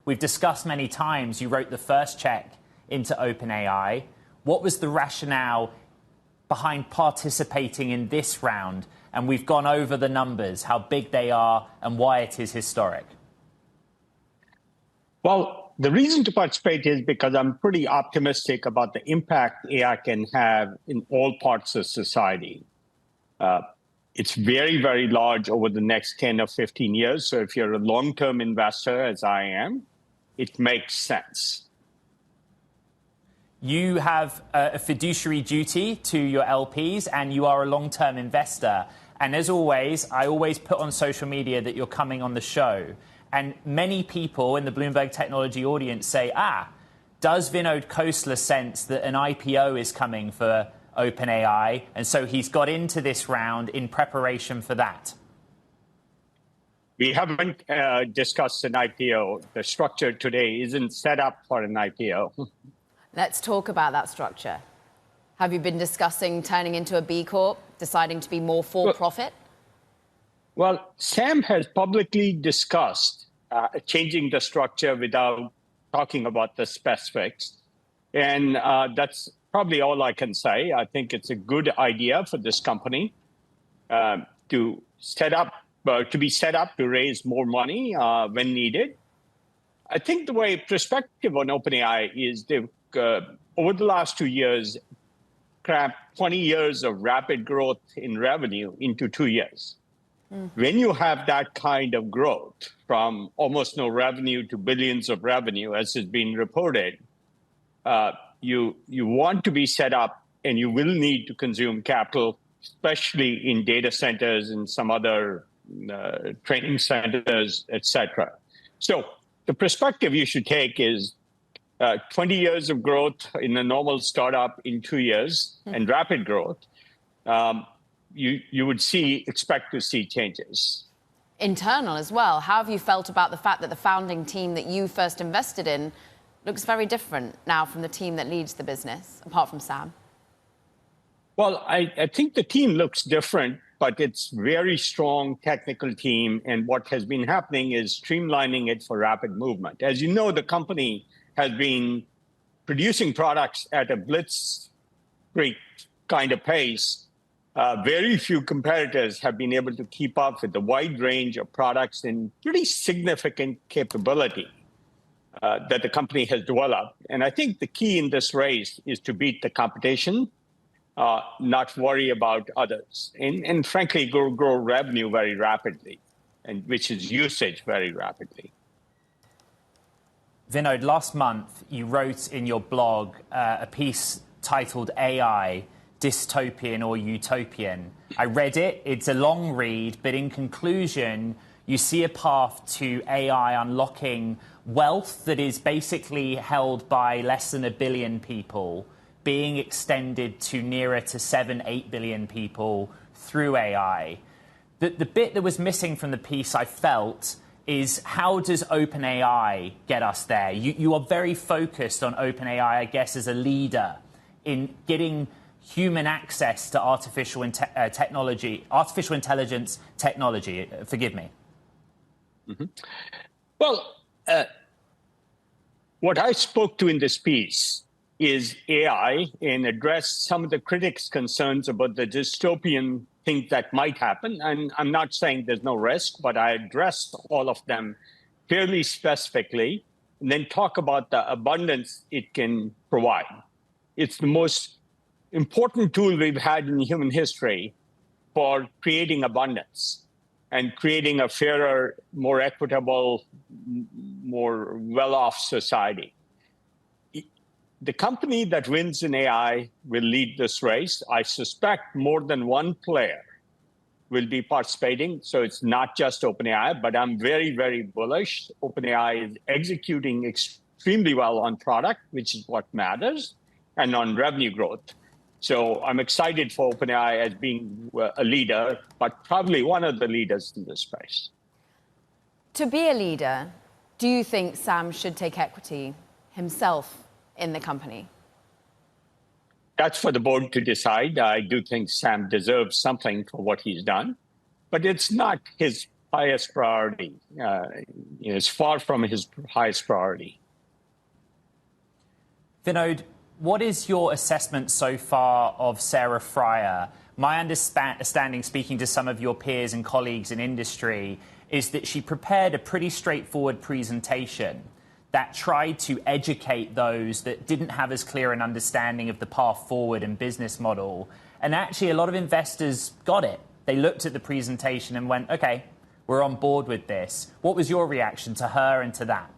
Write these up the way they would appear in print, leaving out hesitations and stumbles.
We've discussed many times, you wrote the first check into OpenAI. What was the rationale behind participating in this round? And we've gone over the numbers, how big they are and why it is historic. Well, the reason to participate is because I'm pretty optimistic about the impact AI can have in all parts of society. It's very, very large over the next 10 or 15 years. So if you're a long-term investor, as I am, it makes sense. You have a fiduciary duty to your LPs, and you are a long-term investor. And as always, I always put on social media that you're coming on the show. And many people in the Bloomberg Technology audience say, does Vinod Khosla sense that an IPO is coming for OpenAI? And so he's got into this round in preparation for that. We haven't discussed an IPO. The structure today isn't set up for an IPO. Let's talk about that structure. Have you been discussing turning into a B Corp, deciding to be more for profit? Well, Sam has publicly discussed changing the structure without talking about the specifics. And that's probably all I can say. I think it's a good idea for this company to be set up to raise more money when needed. I think the way perspective on OpenAI is they've, over the last 2 years, crammed 20 years of rapid growth in revenue into 2 years. When you have that kind of growth from almost no revenue to billions of revenue, as has been reported, you want to be set up, and you will need to consume capital, especially in data centers and some other training centers, et cetera. So the perspective you should take is 20 years of growth in a normal startup in 2 years and rapid growth. You would expect to see changes. Internal as well. How have you felt about the fact that the founding team that you first invested in looks very different now from the team that leads the business, apart from Sam? Well, I think the team looks different, but it's very strong technical team. And what has been happening is streamlining it for rapid movement. As you know, the company has been producing products at a blitzkrieg kind of pace. Very few competitors have been able to keep up with the wide range of products and pretty significant capability that the company has developed. And I think the key in this race is to beat the competition, not worry about others, and frankly, grow revenue very rapidly, and which is usage very rapidly. Vinod, last month, you wrote in your blog a piece titled AI, Dystopian or Utopian. I read it. It's a long read, but in conclusion, you see a path to AI unlocking wealth that is basically held by less than 1 billion people, being extended to nearer to 7-8 billion people through AI. The bit that was missing from the piece, I felt, is how does OpenAI get us there? You are very focused on OpenAI, I guess, as a leader in getting human access to artificial intelligence technology. Forgive me. Well, what I spoke to in this piece is AI and addressed some of the critics' concerns about the dystopian things that might happen. And I'm not saying there's no risk, but I addressed all of them fairly specifically, and then talk about the abundance it can provide. It's the most important tool we've had in human history for creating abundance and creating a fairer, more equitable, more well-off society. The company that wins in AI will lead this race. I suspect more than one player will be participating. So it's not just OpenAI, but I'm very, very bullish. OpenAI is executing extremely well on product, which is what matters, and on revenue growth. So I'm excited for OpenAI as being a leader, but probably one of the leaders in this space. To be a leader, do you think Sam should take equity himself in the company? That's for the board to decide. I do think Sam deserves something for what he's done, but it's not his highest priority. It's far from his highest priority. Vinod, what is your assessment so far of Sarah Fryer? My understanding, speaking to some of your peers and colleagues in industry, is that she prepared a pretty straightforward presentation that tried to educate those that didn't have as clear an understanding of the path forward and business model. And actually, a lot of investors got it. They looked at the presentation and went, OK, we're on board with this. What was your reaction to her and to that?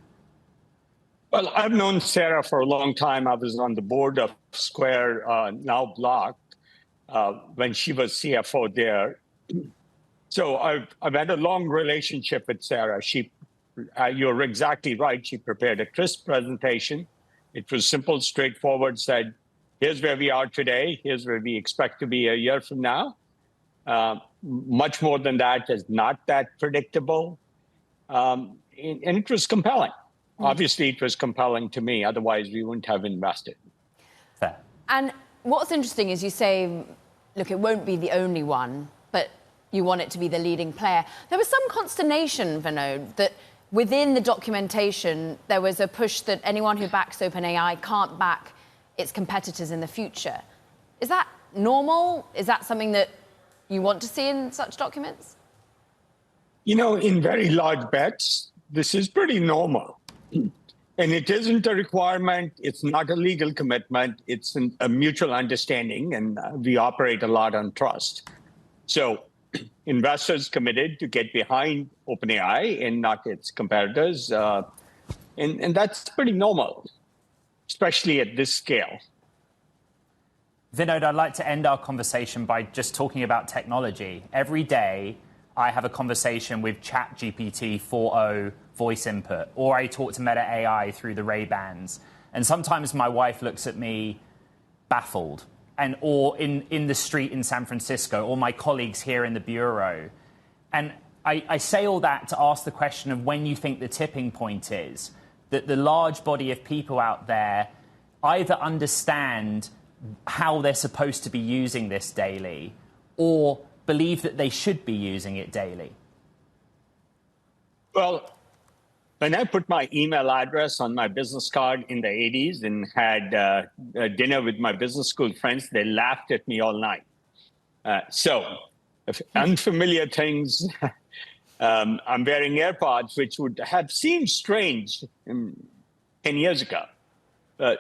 Well, I've known Sarah for a long time. I was on the board of Square, now Block, when she was CFO there. So I've had a long relationship with Sarah. You're exactly right. She prepared a crisp presentation. It was simple, straightforward, said, here's where we are today. Here's where we expect to be a year from now. Much more than that is not that predictable. And it was compelling. Obviously, it was compelling to me. Otherwise, we wouldn't have invested. Fair. And what's interesting is you say, look, it won't be the only one, but you want it to be the leading player. There was some consternation, Vinod, that within the documentation, there was a push that anyone who backs OpenAI can't back its competitors in the future. Is that normal? Is that something that you want to see in such documents? In very large bets, this is pretty normal. And it isn't a requirement. It's not a legal commitment. It's a mutual understanding, and we operate a lot on trust. So investors committed to get behind OpenAI and not its competitors. And that's pretty normal, especially at this scale. Vinod, I'd like to end our conversation by just talking about technology. Every day, I have a conversation with ChatGPT 4.0 voice input, or I talk to Meta AI through the Ray-Bans. And sometimes my wife looks at me baffled, or in the street in San Francisco, or my colleagues here in the bureau. And I say all that to ask the question of when you think the tipping point is, that the large body of people out there either understand how they're supposed to be using this daily, or believe that they should be using it daily. Well, when I put my email address on my business card in the 80s and had dinner with my business school friends, they laughed at me all night. So if unfamiliar things, I'm wearing AirPods, which would have seemed strange 10 years ago.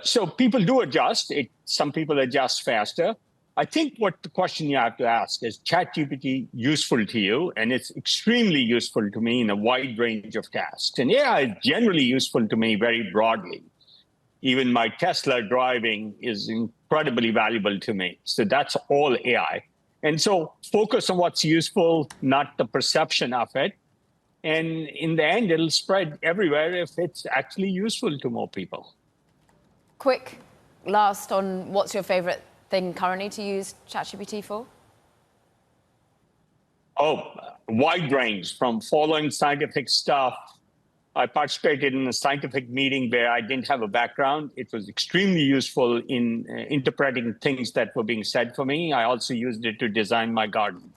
So people do adjust. Some people adjust faster. I think what the question you have to ask is, ChatGPT useful to you? And it's extremely useful to me in a wide range of tasks. And yeah, it's generally useful to me very broadly. Even my Tesla driving is incredibly valuable to me. So that's all AI. And so focus on what's useful, not the perception of it. And in the end, it'll spread everywhere if it's actually useful to more people. Quick, last on what's your favorite thing currently to use ChatGPT for? Wide range, from following scientific stuff. I participated in a scientific meeting where I didn't have a background. It was extremely useful in interpreting things that were being said for me. I also used it to design my garden.